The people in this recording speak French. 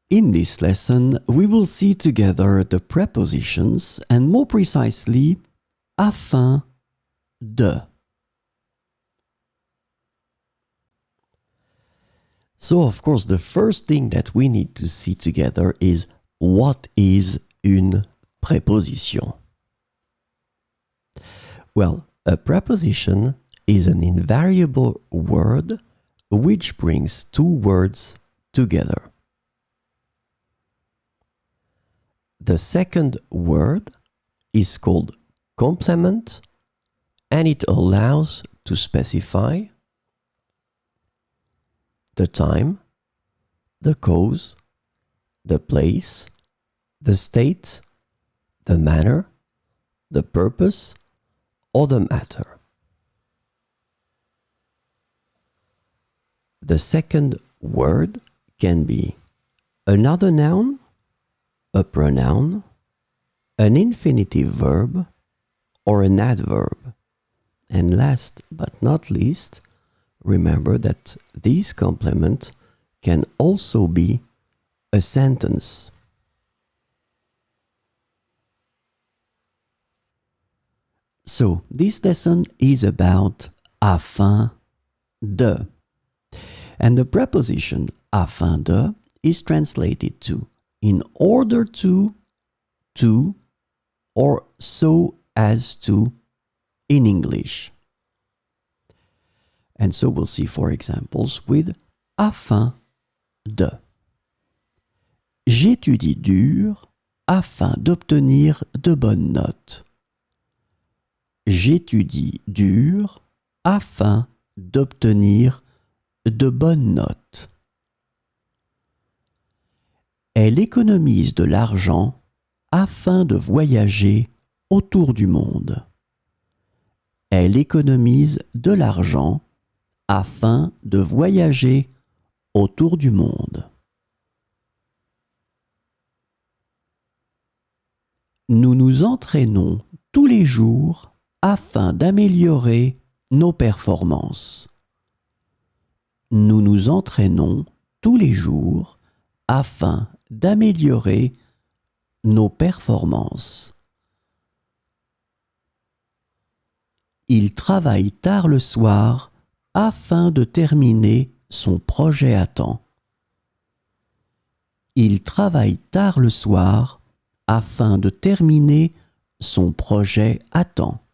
In this lesson, we will see together the prepositions and more precisely, afin de. So, of course, the first thing that we need to see together is what is une préposition? Well, a preposition is an invariable word which brings two words together. The second word is called complement, and it allows to specify the time, the cause, the place, the state, the manner, the purpose, or the matter. The second word can be another noun, a pronoun, an infinitive verb, or an adverb. And last but not least, remember that this complement can also be a sentence. So, this lesson is about afin de. And the preposition afin de is translated to in order to, or so as to in English. And so we'll see four examples with afin de. J'étudie dur afin d'obtenir de bonnes notes. J'étudie dur afin d'obtenir de bonnes notes. Elle économise de l'argent afin de voyager autour du monde. Elle économise de l'argent afin de voyager autour du monde. Nous nous entraînons tous les jours afin d'améliorer nos performances. Nous nous entraînons tous les jours afin d'améliorer nos performances. Il travaille tard le soir afin de terminer son projet à temps. Il travaille tard le soir afin de terminer son projet à temps.